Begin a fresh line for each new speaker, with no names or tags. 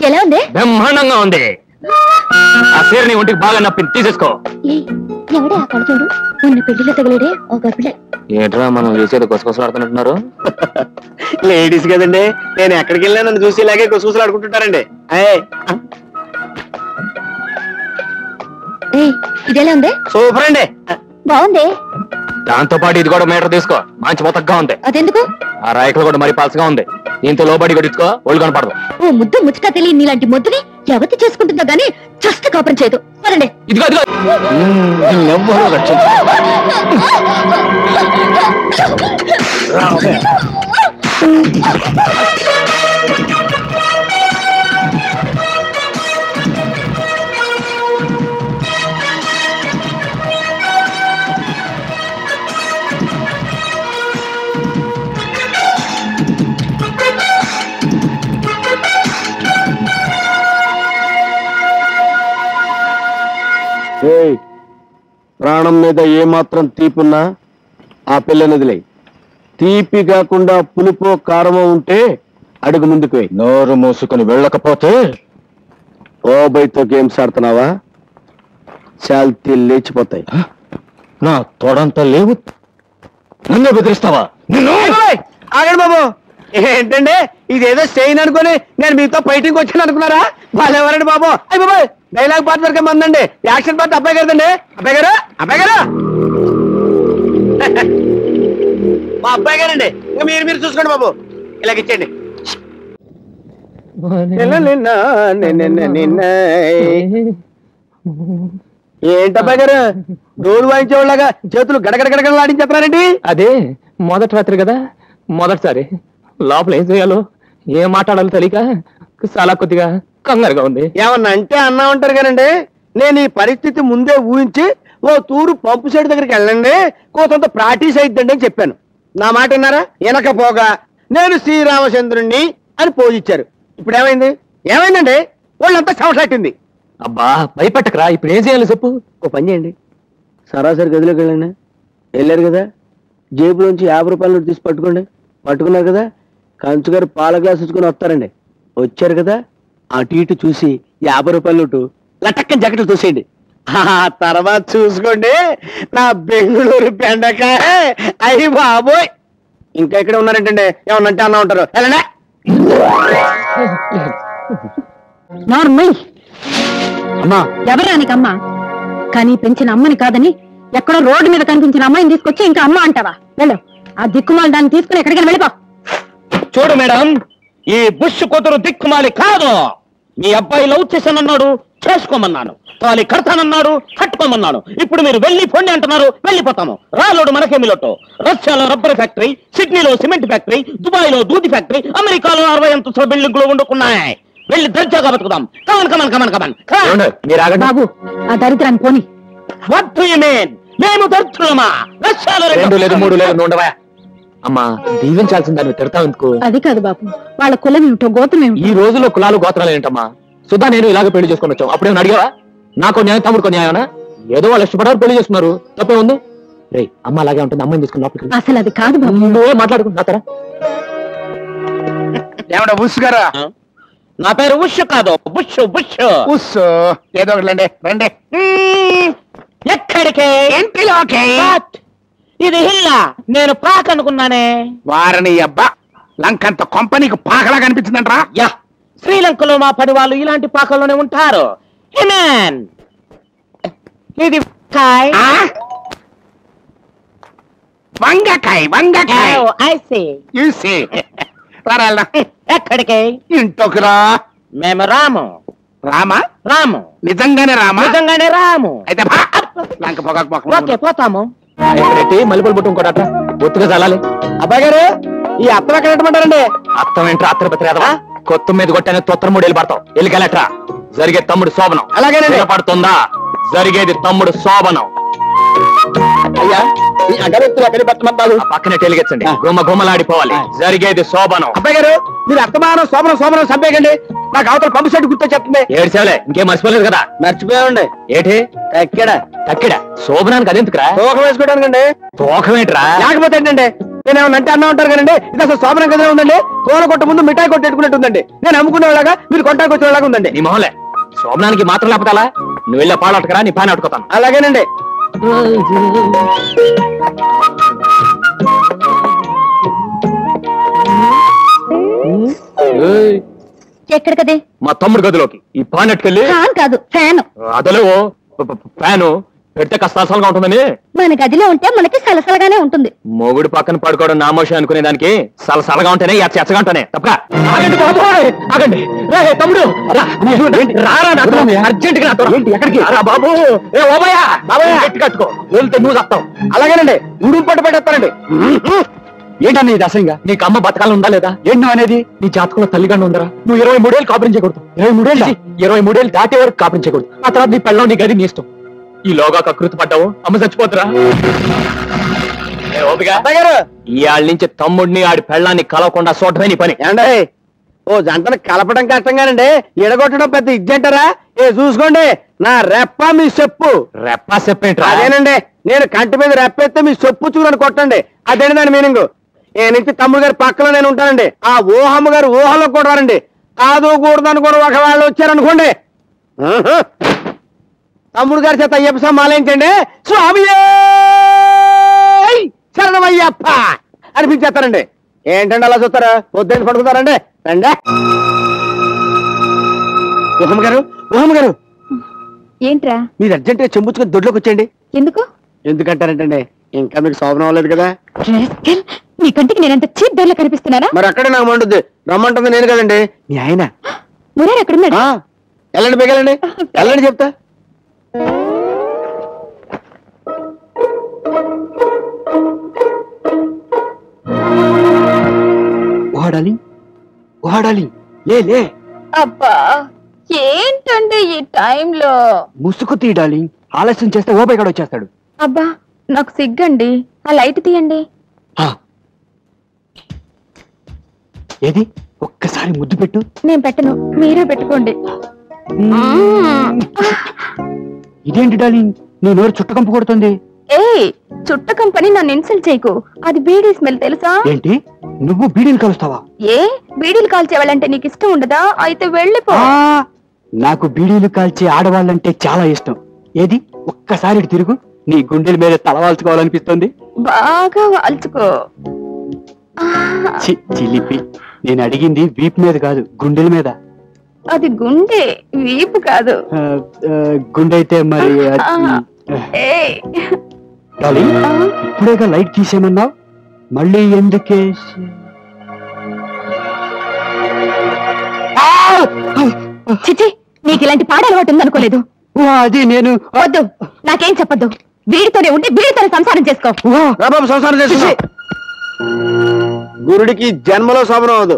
ఎలా ఉంది?
బ్రహ్మాండంగా ఉంది. ఆ చీరని ఒంటికి బాగా నప్పింది, తీసేసుకో.
ఎవడే ఆ కడుచోడు? మొన్న పెళ్లిలో తగిలేడే ఒక పిల్ల.
ఏంట్రా మనం చేసేది కొసకొసలాడుతున్నట్టున్నారు?
లేడీస్ కదండి, నేను ఎక్కడికి వెళ్ళినా నన్ను చూసి ఇలాగే కొసకొసలాడుకుంటుంటారండి.
ఇదెలా ఉంది?
సూపర్ అండి,
బాగుంది.
దాంతో పాటు ఇది కూడా మీటర్ తీసుకో, మంచి మొత్తగా ఉంది.
అదెందుకు?
ఆ రాయకులు కూడా మరి పాల్సగా ఉంది. దీంతో లోబడి కొట్టించుకో, ఒళ్ళు కనపడదు.
ఓ ముద్దు ముచ్చట తెలియని నీలాంటి ముద్దుని ఎవతి చేసుకుంటుందో గానీ చస్త కాపురం చేయదు. పదండి.
ఇదిగో ఇదిగో
ప్రాణం మీద ఏమాత్రం తీపున్నా ఆ పిల్లనదిలే. తీపి కాకుండా పులుపో కారమో ఉంటే అడుగు ముందుకు వెయ్యి.
నోరు మూసుకుని వెళ్ళకపోతే
ఓబైతో గేమ్స్ ఆడుతున్నావా? చాల్తీ లేచిపోతాయి.
నా తోడంతా లేవు, నన్నే బెదిరిస్తావా?
ఆగండి బాబు, ఏంటండి ఇదేదో స్టెయిన్ అనుకుని నేను మీతో ఫైటింగ్ వచ్చాను అనుకున్నారా? వాళ్ళు ఎవరండి బాబు? అయ్యి బాబు, డైలాగ్ పార్ట్ వరకే మందండి, యాక్షన్ పార్ట్ అబ్బాయి గారండి. అబ్బాయి గారు, అబ్బాయి గారు, మా అబ్బాయి గారండి. ఇంకా మీరు చూసుకోండి బాబు, ఇలాగిచ్చేయండి. ఏంటబ్బాయి గారు డోలు వాయించేవాళ్ళగా చేతులు గడగడ గడగడలు ఆడించేస్తున్నారండి?
అదే మొదటి రాత్రి కదా, మొదటిసారి లోపల ఏం చేయాలో ఏం మాట్లాడాలో తెలియక చాలా కొద్దిగా కంగారుగా ఉంది.
ఏమన్నా అంటే అన్నా ఉంటారు కానండి, నేను ఈ పరిస్థితి ముందే ఊహించి ఓ తూరు పంపు సైడ్ దగ్గరికి వెళ్ళండి, కొంత ప్రాక్టీస్ అయిద్దండి అని చెప్పాను. నా మాట విన్నారా? వెనకపోగా నేను శ్రీరామచంద్రుణ్ణి అని పోజిచ్చారు. ఇప్పుడు ఏమైంది? ఏమైందండి? వాళ్ళంతా సమస్యట్టింది.
అబ్బా భయపెట్టకరా, ఇప్పుడు ఏం చేయాలో చెప్పు.
ఓ పని చేయండి, సరాసరి గదిలోకి వెళ్ళండి. వెళ్ళారు కదా, జేబులోంచి 50 రూపాయల నోటు తీసి పట్టుకోండి. పట్టుకున్నారు కదా, కంచుగారు పాల గ్లాస్ ఇచ్చుకొని వస్తారండి. వచ్చారు కదా, అటు ఇటు చూసి 50 రూపాయల నోటు లటక్కని జగట చూసేయండి. ఆ తర్వాత చూసుకోండి నా బెంగళూరు బెండకాయ. అయ్యి బాబోయ్, ఇంకా ఇక్కడ ఉన్నారంటండి, ఏమన్నంటే అన్నా ఉంటారు. వెళ్ళండి.
అమ్మా, ఎవరానికమ్మా? కానీ పెంచిన అమ్మని కాదని ఎక్కడో రోడ్డు మీద కనిపించిన అమ్మాయిని తీసుకొచ్చి ఇంకా అమ్మ అంటావా? వెళ్ళు, ఆ దిక్కుమాలి దాన్ని తీసుకుని ఎక్కడికైనా వెళ్ళిపో.
చూడు మేడం, ఈ బుష్ కూతురు దిక్కుమాలి కాదు. మీ అబ్బాయి లవ్ చేశానన్నాడు, చేసుకోమన్నాను. తాళి కడతానన్నాడు, కట్టుకోమన్నాను. ఇప్పుడు మీరు వెళ్ళి పొండి అంటున్నారు, వెళ్ళిపోతాము. రాలోడు మనకేమి లోటు. రష్యాలో రబ్బర్ ఫ్యాక్టరీ, సిడ్నీలో సిమెంట్ ఫ్యాక్టరీ, దుబాయ్ లో దూది ఫ్యాక్టరీ, అమెరికాలో 60 అంతస్తుల బిల్డింగ్లు వండుకున్నాయి. వెళ్ళి దర్జాగా బతుకుదాం. Come on come on come on come on.
బాబు, ఆ దరిద్రాన్ని పోని.
What do you mean? మేము దరిద్రులమా? రష్యాలో 2 లేదు 3 లేదు ఉండవా? అమ్మా, దీవించాల్సిందని తిడతా ఎందుకు?
అది కాదు బాబు, వాళ్ళ కులం ఏమిటో గోత్రం ఏమిటో.
ఈ రోజుల్లో కులాలు గోత్రాలు ఏంటమ్మా? సుధా నేను ఇలాగ పెళ్లి చేసుకుని వచ్చాం. అప్పుడేమో అడిగావా? నాకు న్యాయం, తమ్ముడుకో న్యాయమనా? ఏదో వాళ్ళు ఇష్టపడారు, పెళ్లి చేసుకున్నారు, తప్పే ఉంది. రే, అమ్మ అలాగే ఉంటుంది, అమ్మాయిని తీసుకుని లోపలికి.
అసలు అది కాదు బాబు.
నువ్వే మాట్లాడుకుంటున్నా.
ఏమన్నా బుష్ గారా?
నా పేరు ఉష్ కాదు, బుష్ బుష్.
ఉష్ ఏదో ఒకటి రండి.
ఎక్కడికే?
ఇంటిలోకి.
ఇది హిల్లా, నేను పాక్ అనుకున్నానే.
వారని అబ్బా, లంకంత కొంపనీకి పాకలా కనిపించిందంట్రా.
యా, శ్రీలంకలో మా పడి వాళ్ళు ఇలాంటి పాకల్లోనే ఉంటారు. హిమన్, ఇది
వంగకాయ. వంగకాయ.
I see. ఎక్కడికి?
ఇంట్లోకి రా.
మేము రాము.
రామా?
రాము.
నిజంగానే రామా?
నిజంగానే రాము.
అయితే లంక
ఓకే, పోతాము. మల్లెపూలు బుట్టు ఇంకోట ఒత్తుగా చల్లాలి.
అబ్బాయి గారు, ఈ అత్తం ఎక్కడ పెట్టమంటారండి?
అత్తం ఏంట్రా? అత్తర పత్రికదా? కొత్త మీద కొట్టానే తొత్తర 3 ఏళ్ళు పడతావు. ఎల్లికెళ్ళట్రా. జరిగే తమ్ముడు శోభనం.
అలాగేనండి.
పడుతుందా? జరిగేది తమ్ముడు శోభనం.
అయ్యా, ఈ అగరత్తులు ఎక్కడి పెట్టమంటారు?
పక్కనే టెలిగెచ్చండి, గుమ్మ గుమ్మలాడిపోవాలి. జరిగేది శోభనం.
అబ్బాయి గారు, మీరు అత్తమానం శోభనం చంపేయకండి. నాకు అవతల పంపు సెట్ గుర్తొచ్చేస్తుంది.
ఏడ్చేవలే, ఇంకేం మర్చిపోలేదు కదా?
మర్చిపోయామండి.
ఏటి
ఎక్కడ?
తక్కిడ శోభనానికి అదెందుకురా?
తోక వేసుకోవడానికండి.
తోకమేంట్రా?
లేకపోతే ఏంటండి, నేనేమన్నా అంటే అన్నా ఉంటారు కదండి. ఇది అసలు శోభనం గదిలో ఉందండి. పూల కొట్ట ముందు మిఠాయి కొట్టు పెట్టుకున్నట్టుందండి. నేను అమ్ముకునేలాగా మీరు కొంటానికి వచ్చేలాగా ఉందండి.
నీ మొహలే శోభనానికి మాత్రం లేకపోతే నువ్వు వెళ్ళే పాలు అట్టుకరా, నీ పైన అట్టుకోతాను.
అలాగేనండి.
ఎక్కడికదే?
మా తమ్ముడు గదిలోకి ఈ పాన్ అట్టుకెళ్ళి.
ఫ్యాన్ కాదు, ఫ్యాన్.
అదలేవో ఫ్యాను పెడితే కష్టాసలుగా ఉంటుందని.
మన గదిలో ఉంటే మనకి సలసలగానే ఉంటుంది.
మొగుడు పక్కన పడుకోవడం నామోషం అనుకునే దానికి సలసలగా ఉంటేనే ఎచ్చగా ఉంటేనే తప్ప. ఆగండి బాబోయ్, ఆగండి. రే తమ్ముడు రారా, అర్జెంట్ గా ఎక్కడికి రా బాబు. ఏ ఓబయ్య బాబయ్య గట్టి కట్టుకో, వెళ్తే నువ్వు చెప్తావు.
అలాగేనండి. ఉడుపు పట్టు పెట్టేస్తానండి.
ఏంటన్నా ఇది అసహ్యంగా? నీకు అమ్మ బతకాలం ఉందా లేదా? ఏంటో అనేది నీ జాతకంలో తల్లిగానే ఉందరా. నువ్వు 23 ఏళ్ళు కాపురించకూడదు. 23 ఏళ్ళు దాటే వరకు కాపురించకూడదు. ఆ తర్వాత నీ పెళ్ళం నీ గది నీ ఇష్టం. ఈ లోగా కకృతి పడ్డావు, అమ్మ చచ్చిపోతురా. ఇవాళ నుంచి తమ్ముడిని ఆడి పెళ్ళాన్ని కలవకుండా చూడటమే నీ పని.
ఏండి ఓ జంటను కలపడం కష్టంగానండి, ఎడగొట్టడం పెద్ద ఇజ్జంటారా? ఏ చూసుకోండి, నా రెప్ప మీ చెప్పు.
రెప్పా చెప్పేంట్రా?
అదేనండి, నేను కంటి మీద రెప్పేస్తే మీ చెప్పు చూడని కొట్టండి. అదేంటి దాని మీనింగ్. ఏ నుంచి తమ్ముడు గారి పక్కలో నేను ఉంటానండి. ఆ ఊహమ్మ గారు ఊహలో కూడా రారండి. కాదు కూడదు అనుకోని ఒకవేళ వచ్చారనుకోండి, తమ్ముడు గారి చేత అయ్యప్ప మాలేంచండి. స్వామి శరణమయ్యప్ప అనిపించేస్తారండి. ఏంటండి అలా చూస్తారా? పొద్దున్న పడుకుతారండి. రండి. ఊహమ్మ గారు, ఊహమ్మ గారు,
ఏంట్రా?
మీరు అర్జెంట్ గా చెంబుచ్చుకొని దొడ్లోకి వచ్చేయండి.
ఎందుకు?
ఎందుకంటారంటండి, ఇంకా మీకు శోభనం అవ్వలేదు కదా.
నీ కంటికి నేనంత చీప్ ధరలో కనిపిస్తున్నానా?
మరి అక్కడే నాకు మండుద్ది. రమ్మంటుంది నేను కదండి, మీ ఆయన.
మురారి ఎక్కడున్నాడు?
వెళ్ళండి, బేగలండి, వెళ్ళండి చెప్తా. ఓడాలి, ఓడాలి, లే లే.
అబ్బా ఏంటండి ఈ టైంలో?
ముసుగు తీయాలి, ఆలస్యం చేస్తే ఓపై కూడా వచ్చేస్తాడు.
అబ్బా నాకు సిగ్గండి, ఆ లైట్ తీయండి.
ఏది ఒక్కసారి ముద్దు పెట్టు.
నేను పెట్టను, మీరే పెట్టుకోండి.
ఇదేంటి డార్లింగ్, నీ నోరు చుట్టకంపు కొడుతుంది.
ఏ చుట్ట కంపెనీ నన్ను ఇన్సల్ట్ చేయకు. అది బీడీ స్మెల్ తెలుసా?
ఏంటి, నువ్వు బీడీలు కలుస్తావా?
ఏ బీడీలు కాల్చేవాళ్ళంటే నీకు ఇష్టం ఉండదా? అయితే వెళ్ళిపో.
నాకు బీడీలు కాల్చే ఆడవాళ్ళంటే చాలా ఇష్టం. ఏది ఒక్కసారి తిరుగు, నీ గుండెల మీద తలవాల్చుకోవాలనిపిస్తుంది.
బాగా వాల్చుకో.
చిలిపి, నేను అడిగింది వీపు మీద కాదు, గుండెల మీద.
అది గుండె, వీపు కాదు.
గుండె అయితే మరి ఇప్పుడేగా లైట్ తీసేమన్నావు, మళ్ళీ ఎందుకే?
చిచి, నీకు ఇలాంటి పాట అలవాటు ఉందనుకోలేదు.
అది నేను
వద్దు, నాకేం చెప్పద్దు. వీడితోనే ఉంటే వీడితోనే సంసారం చేసుకో.
సంసారం చేసుకో. గురుడికి జన్మలో శోభనం అవదు.